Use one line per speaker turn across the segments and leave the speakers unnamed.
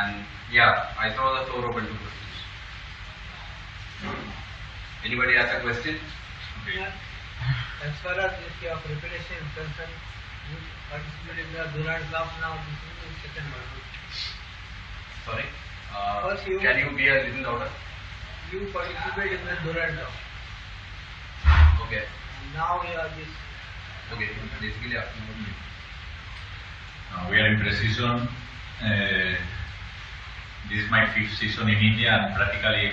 And yeah, I throw the floor open to questions. Anybody has a question?
Yeah. As far as your preparation is concerned, you participated in the Durand Cup now. This is the second one.
Sorry.
First
Can you be a little louder?
You participated in the Durand Cup.
Okay.
And now you are this.
Okay. Basically, after
we are in pre-season. This is my 5th season in India, and practically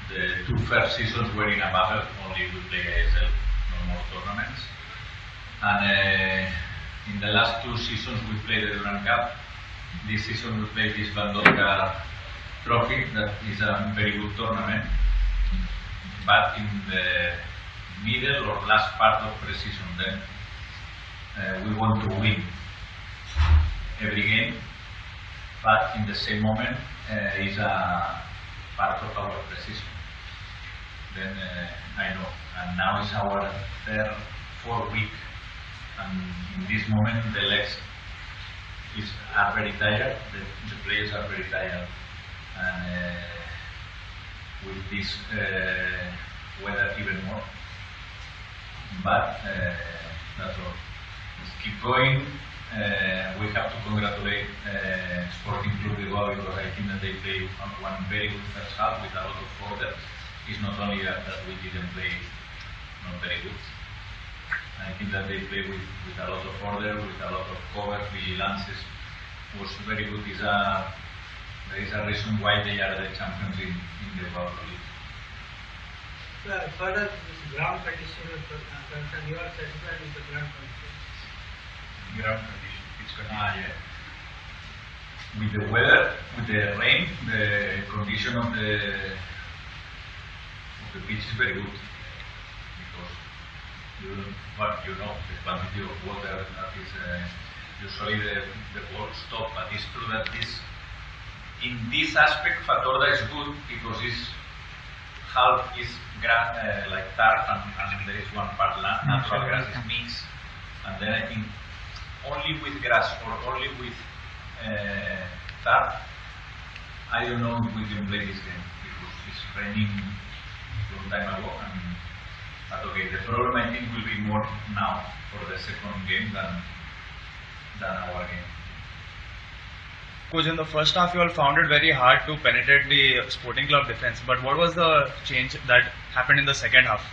the 2 first seasons were in a bubble. Only we play ASL, no more tournaments. And in the last 2 seasons we played the Durand Cup. This season we played this Bandolka Trophy, that is a very good tournament. But in the middle or last part of pre-season, then we want to win every game, but in the same moment is a part of our pre-season. Then I know, and now is our 4th week, and in this moment the legs are very tired, the players are very tired, and with this weather even more. But that's all. Let's keep going. We have to congratulate Sporting Club de Goa, because I think that they played one very good first half with a lot of order. It's not only that we didn't play not very good. I think that they played with a lot of order, with a lot of cover, vigilances. It was very good. There is a reason why they are the champions in the World League.
So as far as this ground condition is concerned, you are satisfied with the ground condition?
Ground condition, it's gonna, yeah. With the weather, with the rain, the condition of the pitch is very good, because the quantity of water that is usually the ball stop. But it's true that in this aspect Fatorda is good, because it's half is grass, like turf, and there is one part natural grass is mixed, and then I think only with grass or only with turf, I don't know if we can play this game, because it's raining a long time ago. But okay, the problem I think will be more now for the second game than our game.
Coach, in the first half you all found it very hard to penetrate the Sporting Club defense, but what was the change that happened in the second half?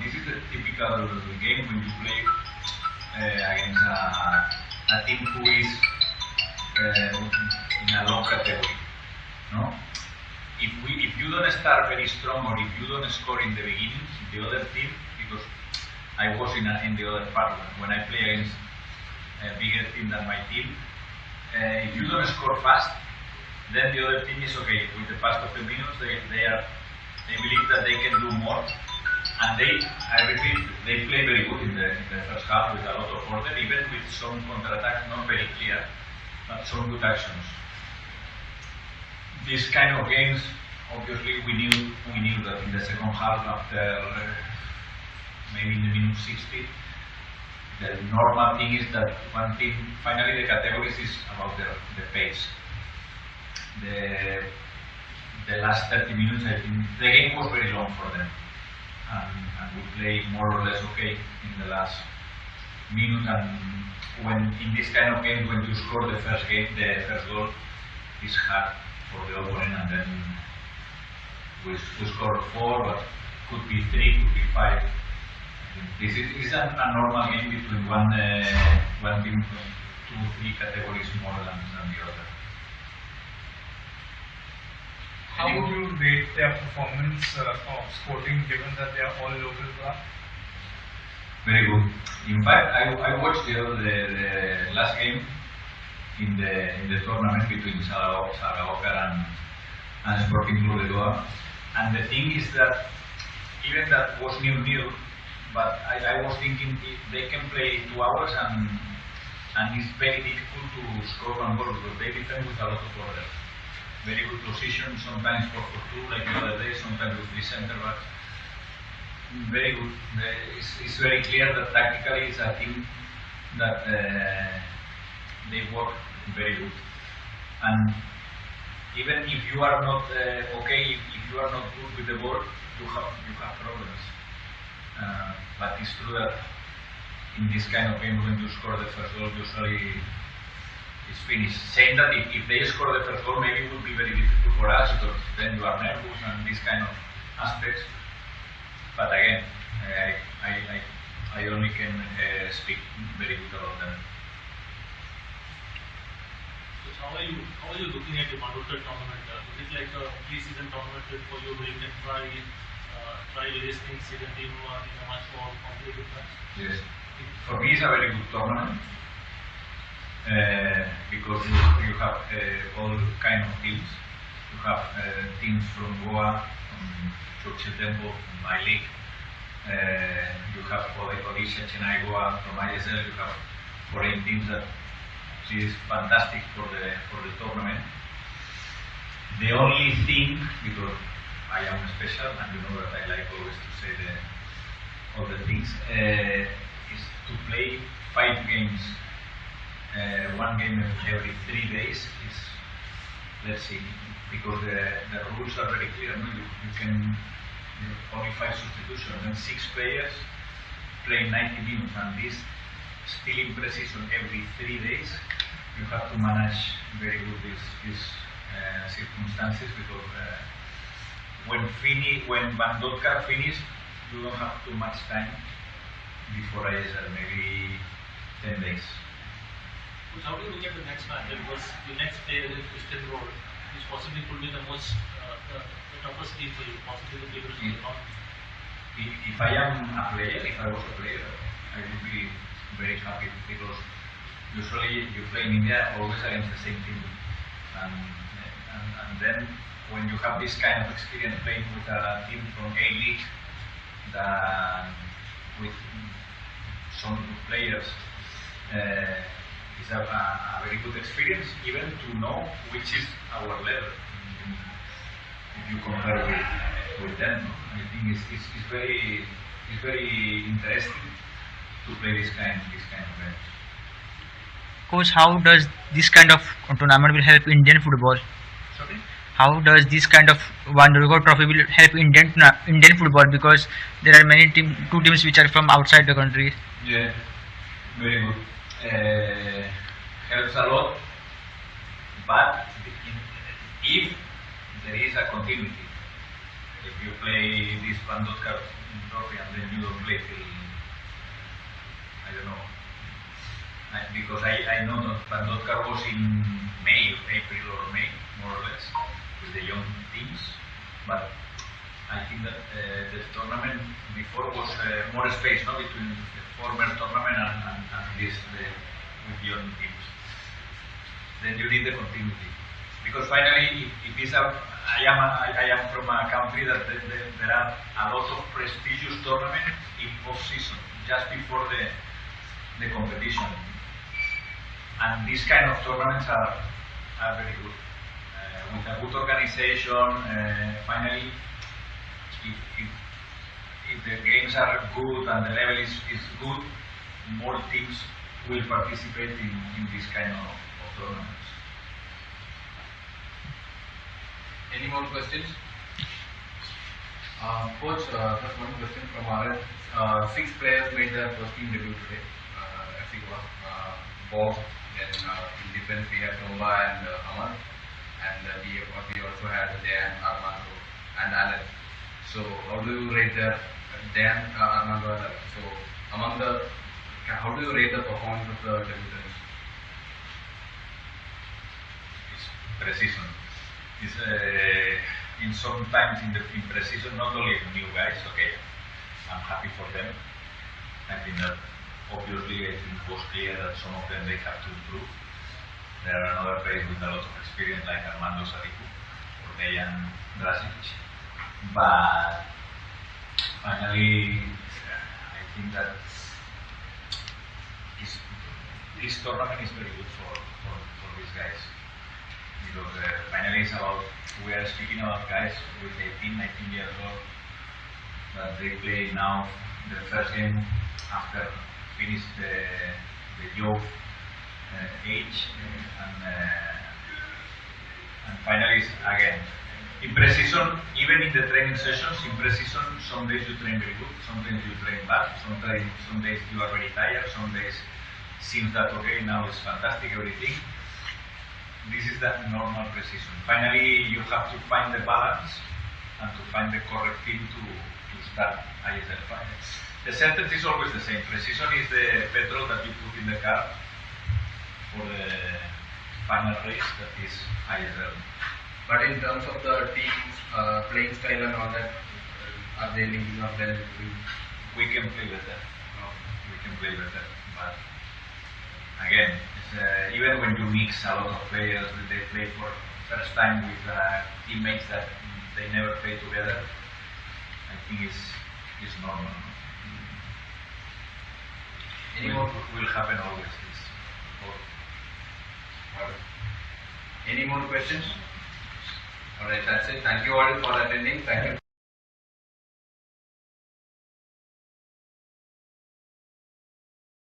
This is a typical game when you play against a team who is in a low category. No? If you don't start very strong, or if you don't score in the beginning, the other team, because I was in the other part when I play against a bigger team than my team, if you don't score fast, then the other team is okay. With the past of the minutes, they believe that they can do more, and I repeat, they play very good in the first half with a lot of order, even with some counter-attacks, not very clear, but some good actions. These kind of games, obviously, we knew that in the second half, after maybe in the minute 60, the normal thing is that one team, finally the categories is about the pace. The last 30 minutes, I think, the game was very long for them, and we played more or less okay in the last minute. And when in this kind of game, when you score the first goal, it's hard for the opponent, and then we scored 4, but could be 3, could be 5. This is a normal game between one team, 2, 3 categories more than the other.
How would you rate their performance of Sporting, given that they are all local clubs?
Very good. In fact, I watched the last game in the tournament between Zaragoza and Sporting Club de Goa, and the thing is that even that was 0-0. But I was thinking if they can play 2 hours, and it's very difficult to score one goal, because they defend with a lot of order. Very good position, sometimes 4-4-2 like the other day, sometimes with 3 centre backs. Very good. It's very clear that tactically it's a team that they work very good. And even if you are not okay, if you are not good with the ball, you have problems. But it's true that in this kind of game, when you score the first goal, usually it's finished. Saying that if they score the first goal, maybe it would be very difficult for us because then you are nervous and this kind of aspects. But again, I only can speak very good about them.
So how are you looking at the Mandolkar tournament? Is it like a pre-season tournament for you where you can try various things in a team in a much more competitive match?
Yes. For me, it's a very good tournament because you have all kind of teams. You have teams from Goa, from Churchill Temple, from my league. You have Odisha, Chennai, Goa from ISL. You have foreign teams that is fantastic for the tournament. The only thing, because I am special and you know that I like always to say all the things, is to play 5 games, 1 game every 3 days is, let's see, because the rules are very clear. No? You can only 5 substitutions and 6 players play 90 minutes, and this still in pre-season every 3 days. You have to manage very good these circumstances because when Mandolkar finished, you don't have too much time before ISL, maybe 10 days.
But how do you look at the next match? Because the next player is Christian Road, which possibly could be the most the toughest team for you, possibly the biggest team.
If I am a player, if I was a player, I would be very happy because usually you play in India always against the same team, and then when you have this kind of experience playing with a team from A League, with some good players, it's a very good experience even to know which is our level. If you compare with them, I think it's very interesting to play this kind of games.
Coach, how does this kind of tournament will help Indian football?
Sorry?
How does this kind of Mandolkar trophy will help Indian football, because there are many two teams which are from outside the country?
Yeah, very good. Helps a lot, but if there is a continuity, if you play this Mandolkar trophy and then you don't play till, I don't know, because I know that Mandolkar was in April or May, more or less, with the young teams, but I think that the tournament before was more space, no, between the former tournament and this with young teams. Then you need the continuity, because finally, if it's I am from a country that there are a lot of prestigious tournaments in off-season, just before the competition. And these kind of tournaments are very good. With a good organization, finally, if the games are good and the level is good, more teams will participate in this kind of tournaments.
Any more questions? Coach, just one question from our end. 6 players made their first team debut today. FC Goa, Bob, then in defense we have Tomba and Aman, and we also had Dan, Armando, and Alan. So how do you rate Dan, Armando, and Alan? So how do you rate the performance of the debutants?
It's pre-season. It's in sometimes in pre-season, not only new guys. Okay, I'm happy for them. I think that obviously it was clear that some of them they have to improve. There are another players with a lot of experience like Armando Sadiku or Dejan Drasic. But finally, I think that this tournament is very good for these guys. Because finally it's about, we are speaking about guys with 18, 19 years old, that they play now the first game after finish the youth age, and finally is, again, in pre-season, even in the training sessions, in pre-season, some days you train very good, sometimes you train bad, some days you are very tired, some days seems that okay, now it's fantastic, everything. This is the normal pre-season. Finally, you have to find the balance and to find the correct team to start ISL finals. The sentence is always the same. Pre-season is the petrol that you put in the car for the final race, that is ISL.
But in terms of the team's playing style and all that, are they linking up well?
We can play better. We can play better. But again, even when you mix a lot of players, they play for first time with teammates that they never play together, I think it's normal. Will happen always.
Any more questions? Alright, that's it. Thank you all for attending. Thank you.